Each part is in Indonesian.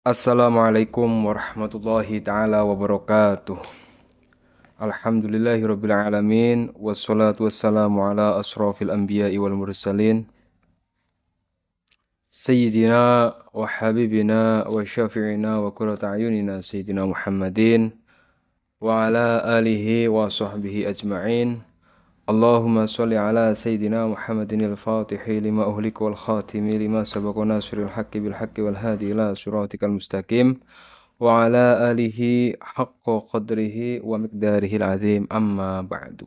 Assalamualaikum warahmatullahi taala wabarakatuh. Alhamdulillahirabbil alamin wassalatu wassalamu ala asrofil anbiya'i wal mursalin sayyidina wa habibina wa syafi'ina wa qurrata ayunina sayyidina Muhammadin wa ala alihi wa sahbihi ajma'in. Allahumma sholli ala sayyidina Muhammadin al-fatihi lima uhlika wal khatimi lima sabaqa nasiril haqqi bil haqqi wal hadi ila siratikal mustaqim wa ala alihi haqqa qadrihi wa miqdarihil azim amma ba'du.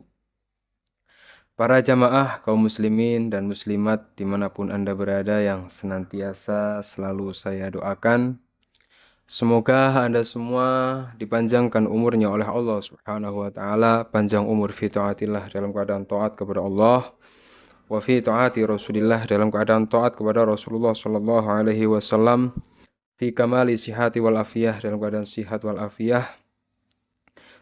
Para jamaah kaum muslimin dan muslimat dimanapun Anda berada yang senantiasa selalu saya doakan, semoga Anda semua dipanjangkan umurnya oleh Allah Subhanahu wa taala, panjang umur fi taatillah dalam keadaan taat kepada Allah, wa fi taati Rasulillah dalam keadaan taat kepada Rasulullah sallallahu alaihi wasallam, fi kamali sihati wal afiyah dalam keadaan sihat wal afiyah.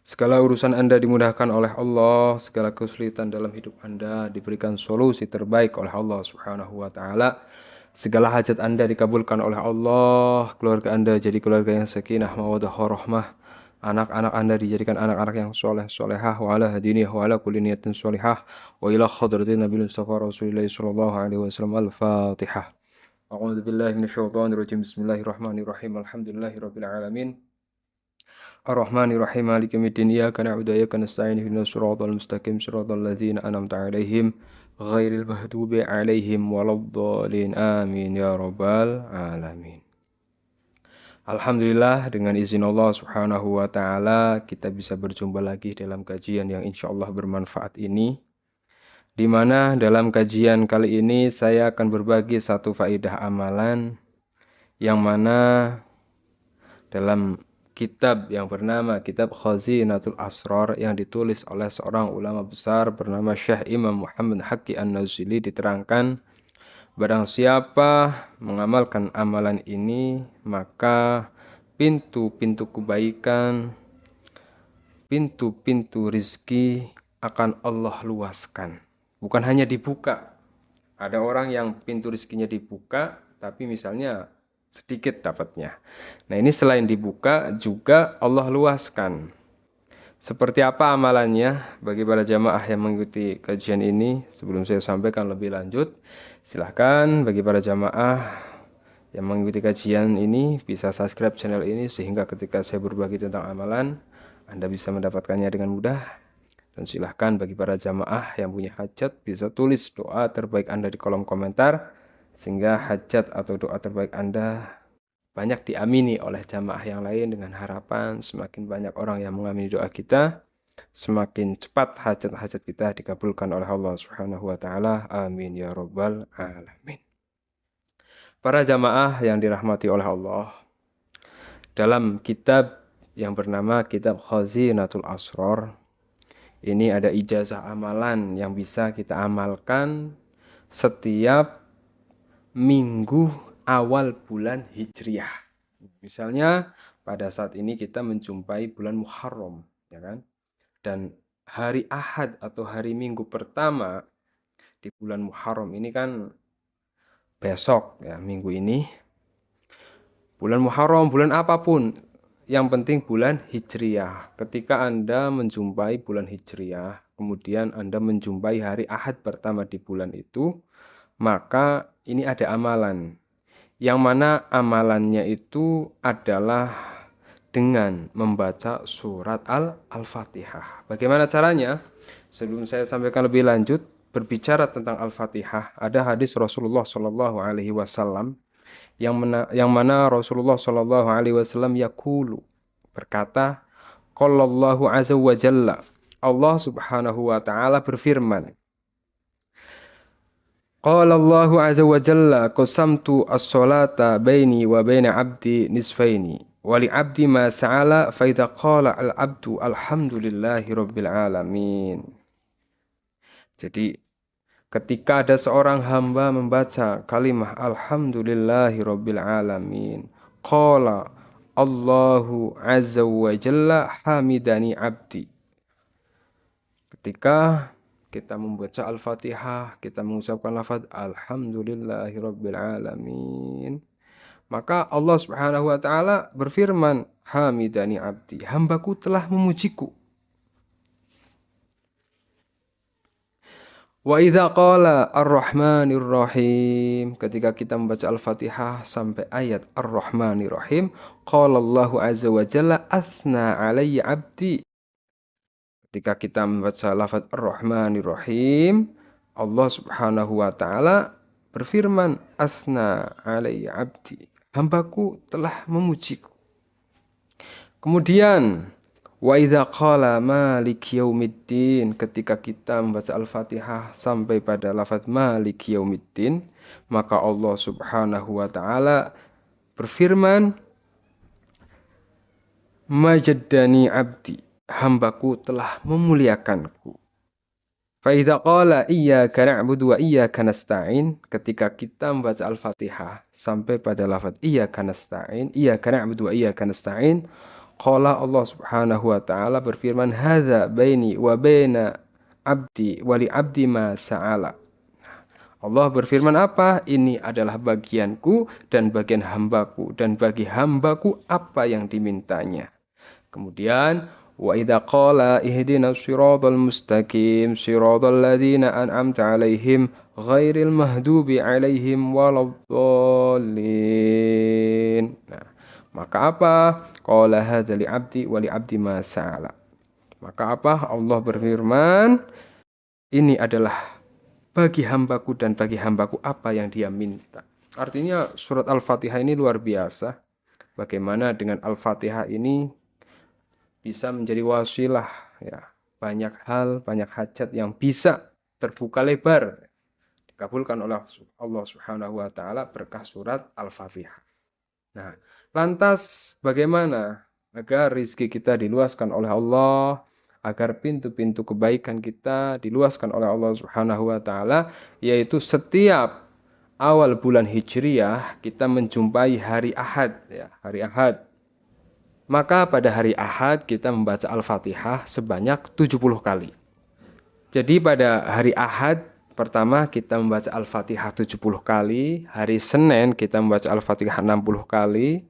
Segala urusan Anda dimudahkan oleh Allah, segala kesulitan dalam hidup Anda diberikan solusi terbaik oleh Allah Subhanahu wa taala. Segala hajat Anda dikabulkan oleh Allah, keluarga Anda jadi keluarga yang sakinah, mawaddah, warahmah. Anak-anak Anda dijadikan anak-anak yang soleh, solehah, wa ala hadiniyah, wa ala kulli niyatin solihah, wa ila khadratin Nabi Mustafa Rasulullah sallallahu alaihi wasallam. Al-Fatihah. A'udzu billahi minasyaitonir rajim. Bismillahirrahmanirrahim. Alhamdulillahirabbil alamin. Ar-Rahmanir-Rahim. Maliki yaumiddin. Iyyaka na'budu wa iyyaka nasta'in. Ihdinas siratal mustaqim. Siratal ladzina an'amta 'alaihim ghairil maghdubi 'alaihim waladdallin. Amin ya rabbal alamin. Alhamdulillah, dengan izin Allah Subhanahu wa taala kita bisa berjumpa lagi dalam kajian yang insyaallah bermanfaat ini. Di mana dalam kajian kali ini saya akan berbagi satu faedah amalan yang mana dalam kitab yang bernama Kitab Khazinatul Asrar yang ditulis oleh seorang ulama besar bernama Syekh Imam Muhammad Haqqi An-Nazili diterangkan, barang siapa mengamalkan amalan ini maka pintu-pintu kebaikan, pintu-pintu rizki akan Allah luaskan. Bukan hanya dibuka. Ada orang yang pintu rizkinya dibuka tapi misalnya sedikit dapatnya. Nah, ini selain dibuka juga Allah luaskan. Seperti apa amalannya bagi para jamaah yang mengikuti kajian ini? Sebelum saya sampaikan lebih lanjut, silahkan bagi para jamaah yang mengikuti kajian ini bisa subscribe channel ini sehingga ketika saya berbagi tentang amalan, Anda bisa mendapatkannya dengan mudah. Dan silahkan bagi para jamaah yang punya hajat bisa tulis doa terbaik Anda di kolom komentar, sehingga hajat atau doa terbaik Anda banyak diamini oleh jamaah yang lain dengan harapan semakin banyak orang yang mengamini doa kita, semakin cepat hajat-hajat kita dikabulkan oleh Allah Subhanahu wa taala. Amin ya rabbal alamin. Para jamaah yang dirahmati oleh Allah, dalam kitab yang bernama Kitab Khazinatul Asrar ini ada ijazah amalan yang bisa kita amalkan setiap minggu awal bulan Hijriah. Misalnya pada saat ini kita menjumpai bulan Muharram, ya kan? Dan hari Ahad atau hari Minggu pertama di bulan Muharram ini kan besok ya, minggu ini. Bulan Muharram, bulan apapun, yang penting bulan Hijriah. Ketika Anda menjumpai bulan Hijriah, kemudian Anda menjumpai hari Ahad pertama di bulan itu, maka ini ada amalan. Yang mana amalannya itu adalah dengan membaca surat Al-Fatihah. Bagaimana caranya? Sebelum saya sampaikan lebih lanjut, berbicara tentang Al-Fatihah, ada hadis Rasulullah Shallallahu Alaihi Wasallam yang mana Rasulullah Shallallahu Alaihi Wasallam yaqulu berkata, Qallallahu azza wa jalla, Allah Subhanahu wa taala berfirman, Qala Allahu azza wa jalla, qasamtu as-salata baini wa baina 'abdi nisfaini wa li 'abdi ma sa'ala fa idza qala al-'abdu alhamdulillahi rabbil alamin. Jadi ketika ada seorang hamba membaca kalimah alhamdulillahirabbil alamin, qala Allahu azza wa jalla hamidani abdi. Ketika kita membaca Al-Fatihah, kita mengucapkan lafaz alhamdulillahirabbil alamin, Maka Allah Subhanahu wa taala berfirman, "Hamidani abdi, hambaku telah memujiku." Wa idza qala Ar-Rahmanir Rahim, ketika kita membaca Al-Fatihah sampai ayat Ar-Rahmanir Rahim, qala Allahu azza wa jalla athna alayya abdi. Ketika kita membaca lafaz Ar-Rahmanir Rahim, Allah Subhanahu wa taala berfirman, athna alayya abdi, hambaku telah memujiku. Kemudian wa idza qala malik yaumiddin, ketika kita membaca Al-Fatihah sampai pada lafaz malik yaumiddin, maka Allah Subhanahu wa taala berfirman, majaddani abdi, hambaku telah memuliakanku. Fa idza qala iyyaka na'budu wa iyyaka nasta'in, ketika kita membaca Al-Fatihah sampai pada lafaz iyyaka nasta'in, iyyaka na'budu wa iyyaka nasta'in, qala Allah Subhanahu wa taala berfirman, hadza baini wa baina abdi wa li abdi ma sa'ala. Allah berfirman apa? Ini adalah bagianku dan bagian hambaku, dan bagi hambaku apa yang dimintanya. Kemudian wa idza qala ihdinas siratal mustaqim siratal ladzina an'amta 'alaihim ghairil mahdubi 'alaihim waladdallin. Nah, maka apa? Qala hadza li 'abdi wa li 'abdi ma sa'ala. Maka apa? Allah berfirman, ini adalah bagi hambaku dan bagi hambaku apa yang dia minta. Artinya surat Al-Fatihah ini luar biasa. Bagaimana dengan Al-Fatihah ini bisa menjadi wasilah, ya. Banyak hal, banyak hajat yang bisa terbuka lebar, dikabulkan oleh Allah Subhanahu wa taala berkah surat Al-Fatihah. Nah, lantas bagaimana agar rizki kita diluaskan oleh Allah, agar pintu-pintu kebaikan kita diluaskan oleh Allah Subhanahu wa taala, yaitu setiap awal bulan Hijriyah kita menjumpai hari Ahad, ya, hari Ahad. Maka pada hari Ahad kita membaca Al-Fatihah sebanyak 70 kali. Jadi pada hari Ahad pertama kita membaca Al-Fatihah 70 kali, hari Senin kita membaca Al-Fatihah 60 kali,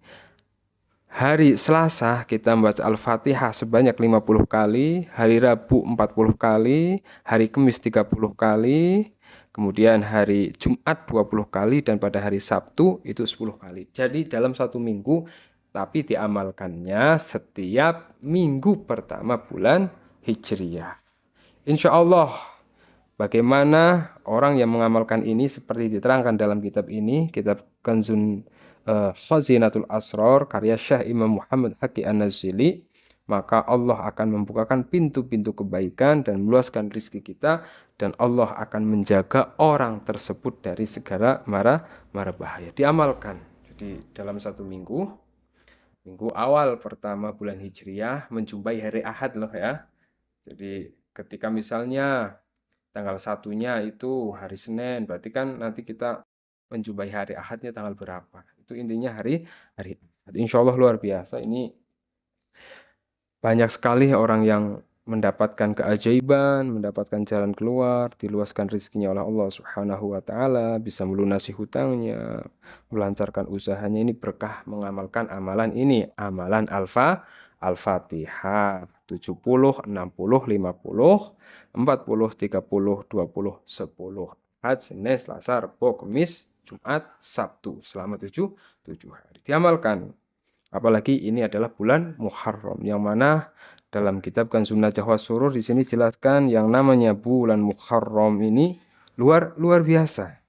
hari Selasa kita membaca Al-Fatihah sebanyak 50 kali, hari Rabu 40 kali, hari Kamis 30 kali, kemudian hari Jumat 20 kali, dan pada hari Sabtu itu 10 kali. Jadi dalam satu minggu, tapi diamalkannya setiap minggu pertama bulan Hijriyah. Insya Allah, bagaimana orang yang mengamalkan ini seperti diterangkan dalam kitab ini, kitab Kanzun Khazinatul Asrar karya Syekh Imam Muhammad Haqi An-Nazili, maka Allah akan membukakan pintu-pintu kebaikan dan meluaskan rizki kita, dan Allah akan menjaga orang tersebut dari segala mara bahaya. Diamalkan. Jadi dalam satu minggu awal pertama bulan Hijriyah menjumpai hari Ahad loh ya. Jadi ketika misalnya tanggal satunya itu hari Senin, berarti kan nanti kita menjumpai hari Ahadnya tanggal berapa. Itu intinya hari Ahad. Insya Allah luar biasa. Ini banyak sekali orang yang mendapatkan keajaiban, mendapatkan jalan keluar, diluaskan rezekinya oleh Allah Subhanahu wa taala, bisa melunasi hutangnya, melancarkan usahanya. Ini berkah mengamalkan amalan ini, amalan Al-Fatihah 70, 60, 50, 40, 30, 20, 10. Ahad, Senin, Selasa, Rabu, Kamis, Jumat, Sabtu, selama 7 hari. Diamalkan. Apalagi ini adalah bulan Muharram, yang mana dalam kitab Kanzun Najah was Surur di sini jelaskan yang namanya bulan Muharram ini luar biasa.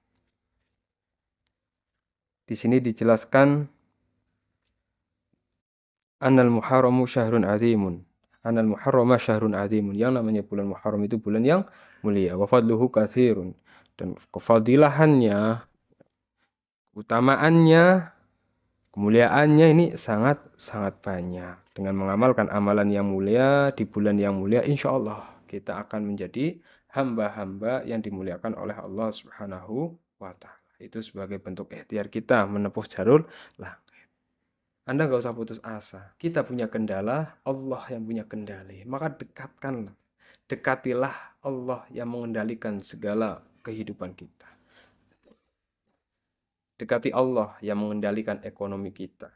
Di sini dijelaskan Anal Muharramu syahrun azimun. Anal Muharrama syahrun azimun. Yang namanya bulan Muharram itu bulan yang mulia. Wa fadluhu katsirun. Dan kefadilahannya, utamaannya, kemuliaannya ini sangat banyak. Dengan mengamalkan amalan yang mulia di bulan yang mulia, insya Allah kita akan menjadi hamba-hamba yang dimuliakan oleh Allah Subhanahu wa ta'ala. Itu sebagai bentuk ikhtiar kita menempuh jalur langit. Anda nggak usah putus asa. Kita punya kendala, Allah yang punya kendali. Maka dekatilah Allah yang mengendalikan segala kehidupan kita. Dekati Allah yang mengendalikan ekonomi kita.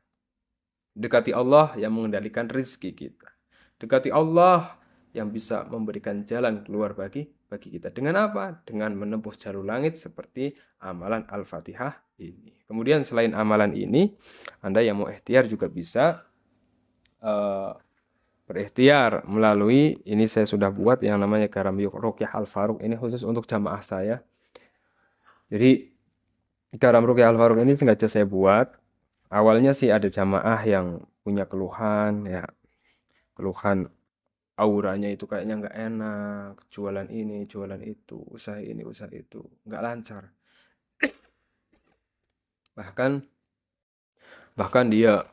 Dekati Allah yang mengendalikan rezeki kita. Dekati Allah yang bisa memberikan jalan keluar bagi kita. Dengan apa? Dengan menempuh jalur langit seperti amalan Al-Fatihah ini. Kemudian selain amalan ini, Anda yang mau ikhtiar juga bisa berikhtiar melalui, ini saya sudah buat yang namanya garam Ruqyah Al-Faruq. Ini khusus untuk jamaah saya. Jadi garam Ruqyah Al-Faruq ini sengaja saya buat. Awalnya sih ada jamaah yang punya keluhan, ya keluhan auranya itu kayaknya nggak enak, jualan ini, jualan itu, usaha ini, usaha itu, nggak lancar. Bahkan dia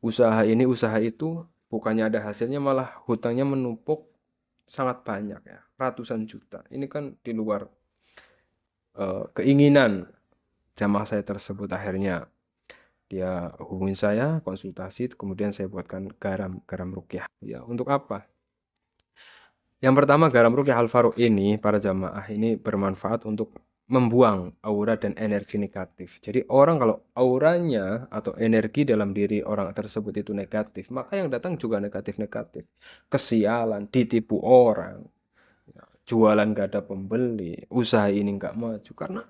usaha ini, usaha itu, bukannya ada hasilnya malah hutangnya menumpuk sangat banyak ya, ratusan juta. Ini kan di luar keinginan jamaah saya tersebut. Akhirnya dia hubungin saya, konsultasi, kemudian saya buatkan garam ruqyah. Ya, untuk apa? Yang pertama, garam ruqyah Al-Faruq ini, para jamaah ini bermanfaat untuk membuang aura dan energi negatif. Jadi orang kalau auranya atau energi dalam diri orang tersebut itu negatif, maka yang datang juga negatif-negatif. Kesialan, ditipu orang, jualan gak ada pembeli, usaha ini gak maju. Karena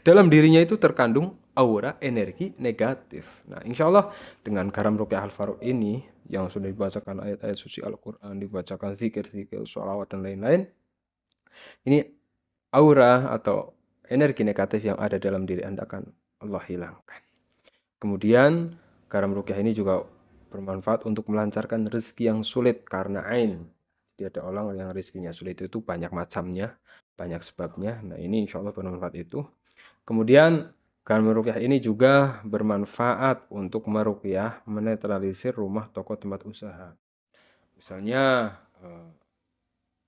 dalam dirinya itu terkandung aura energi negatif. Nah, insya Allah dengan garam ruqyah Al-Faruq ini yang sudah dibacakan ayat-ayat suci Al-Quran, dibacakan zikir-zikir, sholawat dan lain-lain, ini aura atau energi negatif yang ada dalam diri Anda akan Allah hilangkan. Kemudian garam ruqyah ini juga bermanfaat untuk melancarkan rezeki yang sulit karena ain. Jadi ada orang yang rezekinya sulit itu banyak macamnya, banyak sebabnya. Nah, ini insya Allah bermanfaat itu. Kemudian garam ruqyah ini juga bermanfaat untuk meruqyah, menetralisir rumah, toko, tempat usaha. Misalnya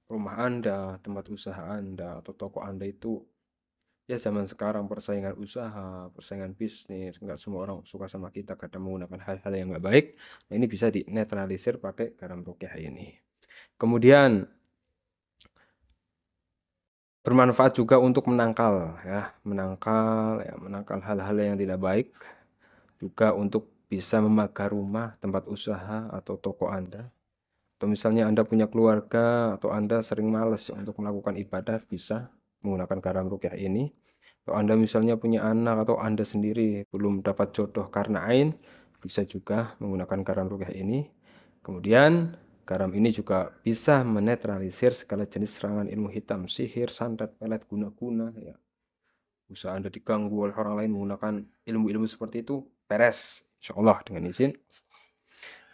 rumah Anda, tempat usaha Anda, atau toko Anda itu, ya zaman sekarang persaingan usaha, persaingan bisnis, nggak semua orang suka sama kita, kadang menggunakan hal-hal yang nggak baik. Nah, ini bisa dinetralisir pakai garam ruqyah ini. Kemudian bermanfaat juga untuk menangkal menangkal hal-hal yang tidak baik, juga untuk bisa memagar rumah, tempat usaha atau toko Anda. Atau misalnya Anda punya keluarga atau Anda sering malas untuk melakukan ibadah, bisa menggunakan garam ruqyah ini. Atau Anda misalnya punya anak atau Anda sendiri belum dapat jodoh karena ain, bisa juga menggunakan garam ruqyah ini. Kemudian garam ini juga bisa menetralisir segala jenis serangan ilmu hitam, sihir, santet, pelet, guna-guna, ya. Usaha Anda diganggu oleh orang lain menggunakan ilmu-ilmu seperti itu, beres, insya Allah dengan izin.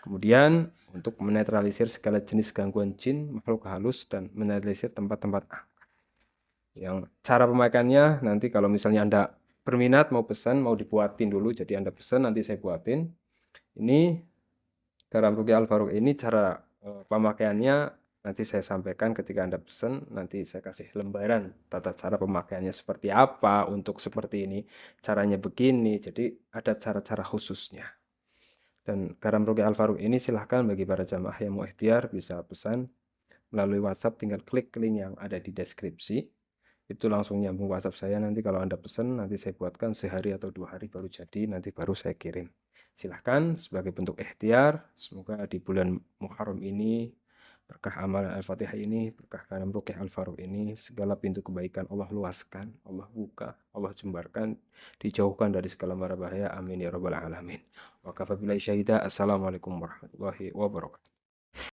Kemudian untuk menetralisir segala jenis gangguan jin, makhluk halus, dan menetralisir tempat-tempat yang cara pemakaiannya nanti kalau misalnya Anda berminat mau pesan, mau dibuatin dulu, jadi Anda pesan nanti saya buatin. Ini garam ruqyah Al-Faruq ini cara pemakaiannya nanti saya sampaikan ketika Anda pesan, nanti saya kasih lembaran tata cara pemakaiannya seperti apa, untuk seperti ini caranya begini, jadi ada cara-cara khususnya. Dan garam ruqyah Al-Faruq ini silahkan bagi para jamaah yang mau ikhtiar bisa pesan melalui WhatsApp, tinggal klik link yang ada di deskripsi. Itu langsung nyambung WhatsApp saya, nanti kalau Anda pesan nanti saya buatkan sehari atau 2 hari baru jadi, nanti baru saya kirim. Silahkan sebagai bentuk ikhtiar, semoga di bulan Muharram ini berkah amalan Al-Fatihah ini, berkah garam ruqyah Al-Faruq ini, segala pintu kebaikan Allah luaskan, Allah buka, Allah jembarkan, dijauhkan dari segala mara bahaya. Amin ya rabbal alamin. Wa kafa billahi syahida. Assalamualaikum warahmatullahi wabarakatuh.